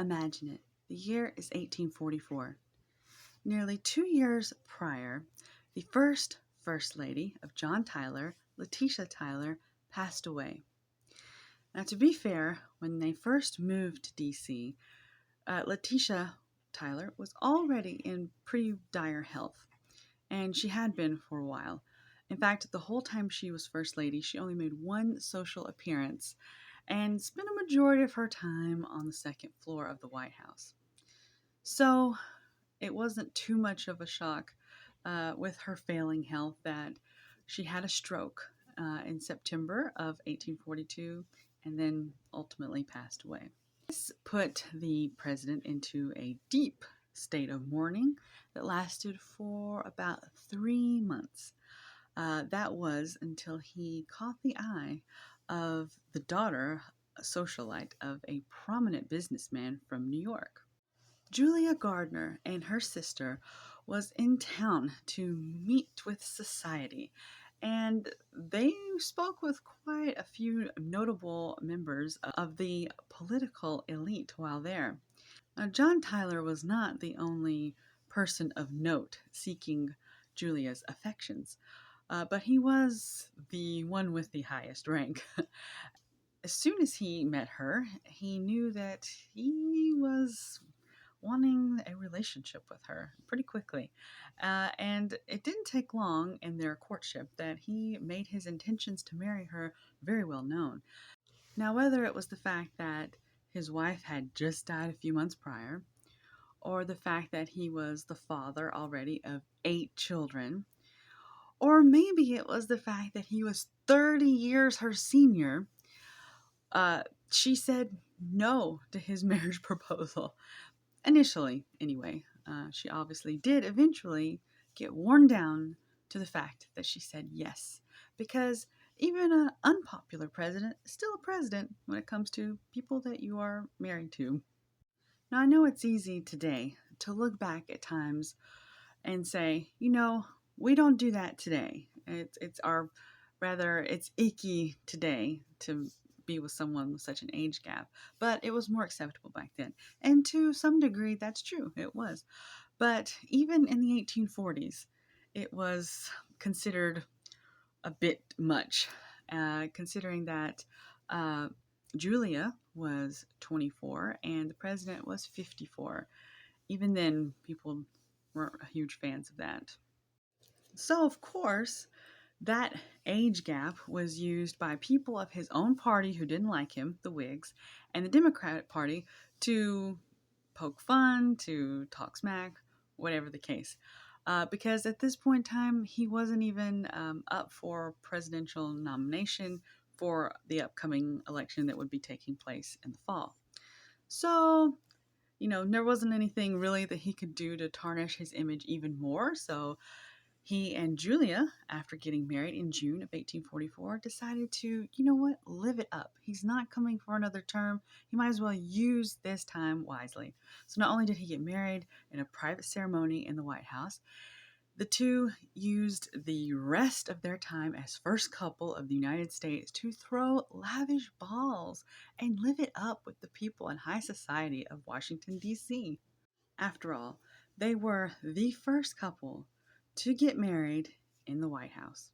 Imagine it. The year is 1844. Nearly 2 years prior, the First Lady of John Tyler, Letitia Tyler, passed away. Now, to be fair, when they first moved to D.C., Letitia Tyler was already in pretty dire health, and she had been for a while. In fact, the whole time she was First Lady, she only made one social appearance and spent a majority of her time on the second floor of the White House. So it wasn't too much of a shock with her failing health that she had a stroke in September of 1842 and then ultimately passed away. This put the president into a deep state of mourning that lasted for about 3 months. That was until he caught the eye of the daughter, a socialite of a prominent businessman from New York. Julia Gardner and her sister was in town to meet with society, and they spoke with quite a few notable members of the political elite while there. Now, John Tyler was not the only person of note seeking Julia's affections, but he was the one with the highest rank. As soon as he met her, he knew that he was wanting a relationship with her pretty quickly. And it didn't take long in their courtship that he made his intentions to marry her very well known. Now, whether it was the fact that his wife had just died a few months prior, or the fact that he was the father already of 8 children, or maybe it was the fact that he was 30 years her senior, she said no to his marriage proposal. Initially, anyway. She obviously did eventually get worn down to the fact that she said yes, because even an unpopular president is still a president when it comes to people that you are married to. Now, I know it's easy today to look back at times and say, we don't do that today. It's icky today to be with someone with such an age gap, but it was more acceptable back then. And to some degree, that's true. It was. But even in the 1840s, it was considered a bit much, considering that Julia was 24 and the president was 54. Even then, people weren't huge fans of that. So, of course, that age gap was used by people of his own party who didn't like him, the Whigs, and the Democratic Party to poke fun, to talk smack, whatever the case. Because at this point in time, he wasn't even up for presidential nomination for the upcoming election that would be taking place in the fall. So, there wasn't anything really that he could do to tarnish his image even more. So he and Julia, after getting married in June of 1844, decided to, live it up. He's not coming for another term. He might as well use this time wisely. So not only did he get married in a private ceremony in the White House, the two used the rest of their time as first couple of the United States to throw lavish balls and live it up with the people in high society of Washington, D.C. After all, they were the first couple to get married in the White House.